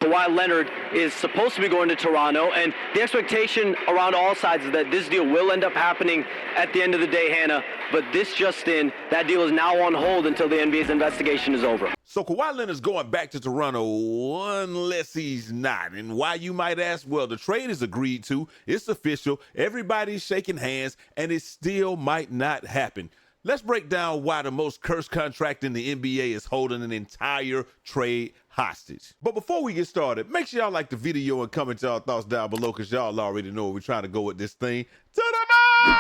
Kawhi Leonard is supposed to be going to Toronto, and the expectation around all sides is that this deal will end up happening at the end of the day, Hannah. But this just in, that deal is now on hold until the NBA's investigation is over. So Kawhi Leonard's going back to Toronto unless he's not. And why, you might ask? Well, the trade is agreed to. It's official. Everybody's shaking hands, and it still might not happen. Let's break down why the most cursed contract in the NBA is holding an entire trade hostage. But before we get started, make sure y'all like the video and comment y'all thoughts down below, because y'all already know we're trying to go with this thing to the moon.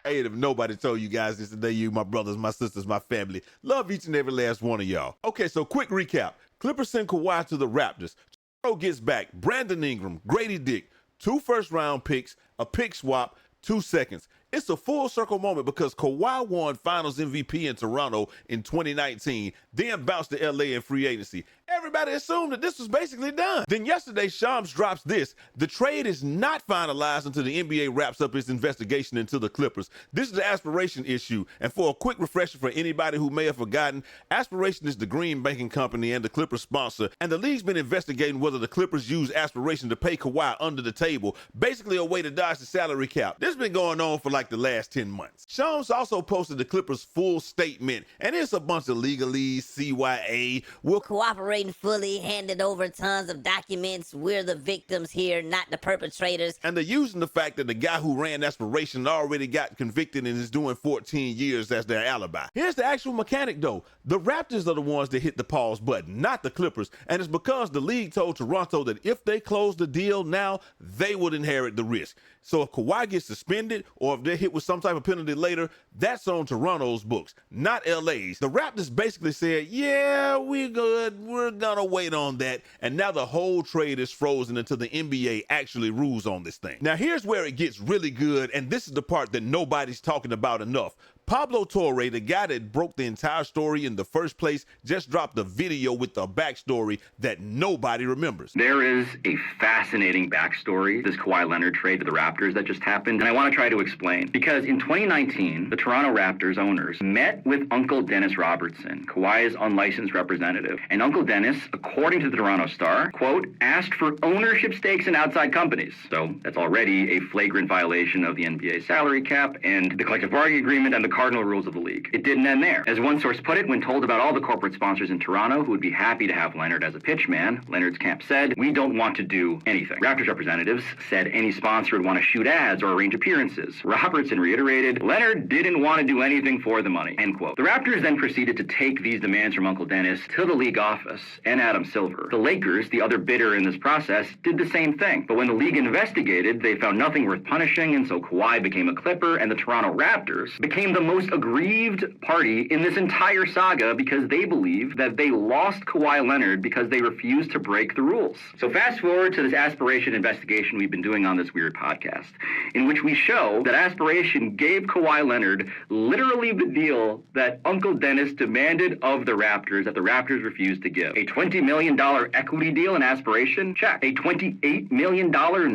Hey, if nobody told you guys this today, you, my brothers, my sisters, my family, love each and every last one of y'all. Okay, so quick recap. Clippers send Kawhi to the Raptors. Toronto gets back Brandon Ingram, Grady Dick, 2 first-round picks, a pick swap, 2 seconds. It's a full circle moment because Kawhi won Finals MVP in Toronto in 2019, then bounced to LA in free agency. Everybody assumed that this was basically done. Then yesterday, Shams drops this: the trade is not finalized until the NBA wraps up its investigation into the Clippers. This is the Aspiration issue. And for a quick refresher for anybody who may have forgotten, Aspiration is the green banking company and the Clippers sponsor. And the league's been investigating whether the Clippers use Aspiration to pay Kawhi under the table, basically a way to dodge the salary cap. This has been going on for like the last 10 months. Shams also posted the Clippers' full statement, and it's a bunch of legalese, CYA. We're cooperating fully, handed over tons of documents. We're the victims here, not the perpetrators. And they're using the fact that the guy who ran Aspiration already got convicted and is doing 14 years as their alibi. Here's the actual mechanic though. The Raptors are the ones that hit the pause button, not the Clippers. And it's because the league told Toronto that if they close the deal now, they would inherit the risk. So if Kawhi gets suspended or if they're hit with some type of penalty later, that's on Toronto's books, not LA's. The Raptors basically said, yeah, we're good. We're gonna wait on that. And now the whole trade is frozen until the NBA actually rules on this thing. Now here's where it gets really good, and this is the part that nobody's talking about enough. Pablo Torre, the guy that broke the entire story in the first place, just dropped a video with the backstory that nobody remembers. There is a fascinating backstory, this Kawhi Leonard trade to the Raptors that just happened, and I want to try to explain. Because in 2019, the Toronto Raptors owners met with Uncle Dennis Robertson, Kawhi's unlicensed representative. And Uncle Dennis, according to the Toronto Star, quote, asked for ownership stakes in outside companies. So that's already a flagrant violation of the NBA salary cap and the collective bargaining agreement and the cardinal rules of the league. It didn't end there. As one source put it, when told about all the corporate sponsors in Toronto who would be happy to have Leonard as a pitchman, Leonard's camp said, we don't want to do anything. Raptors representatives said any sponsor would want to shoot ads or arrange appearances. Robertson reiterated, Leonard didn't want to do anything for the money, end quote. The Raptors then proceeded to take these demands from Uncle Dennis to the league office and Adam Silver. The Lakers, the other bidder in this process, did the same thing. But when the league investigated, they found nothing worth punishing, and so Kawhi became a Clipper, and the Toronto Raptors became the most aggrieved party in this entire saga because they believe that they lost Kawhi Leonard because they refused to break the rules. So fast forward to this Aspiration investigation we've been doing on this weird podcast, in which we show that Aspiration gave Kawhi Leonard literally the deal that Uncle Dennis demanded of the Raptors that the Raptors refused to give. A $20 million equity deal in Aspiration? Check. A $28 million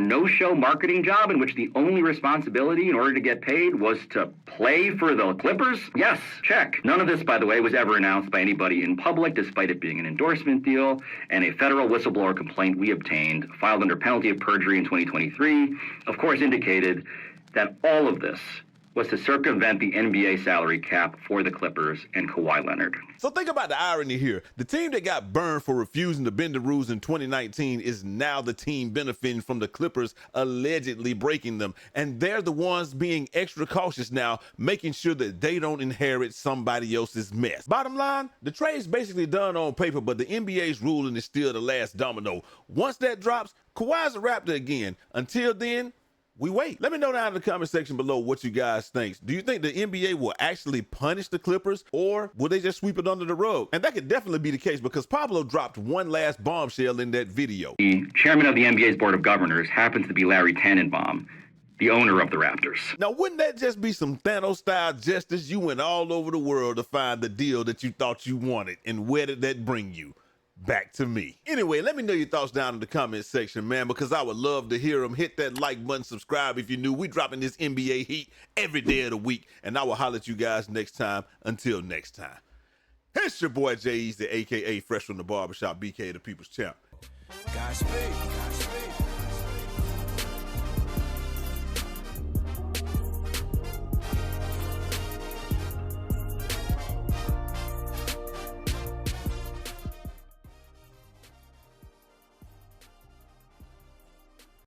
no-show marketing job in which the only responsibility in order to get paid was to play for the Clippers? Yes, check. None of this, by the way, was ever announced by anybody in public, despite it being an endorsement deal, and a federal whistleblower complaint we obtained, filed under penalty of perjury in 2023, of course indicated that all of this was to circumvent the NBA salary cap for the Clippers and Kawhi Leonard. So think about the irony here. The team that got burned for refusing to bend the rules in 2019 is now the team benefiting from the Clippers allegedly breaking them. And they're the ones being extra cautious now, making sure that they don't inherit somebody else's mess. Bottom line, the trade's basically done on paper, but the NBA's ruling is still the last domino. Once that drops, Kawhi's a Raptor again. Until then, we wait. Let me know down in the comment section below what you guys think. Do you think the NBA will actually punish the Clippers, or will they just sweep it under the rug? And that could definitely be the case because Pablo dropped one last bombshell in that video. The chairman of the NBA's Board of Governors happens to be Larry Tannenbaum, the owner of the Raptors. Now, wouldn't that just be some Thanos-style justice? You went all over the world to find the deal that you thought you wanted, and where did that bring you? Back to me. Anyway, let me know your thoughts down in the comment section, man, because I would love to hear them. Hit that like button, subscribe if you're new. We dropping this NBA heat every day of the week, and I will holler at you guys next time. Until next time. It's your boy Jay Easy, a.k.a. Fresh from the Barbershop, BK the People's Champ. Godspeed.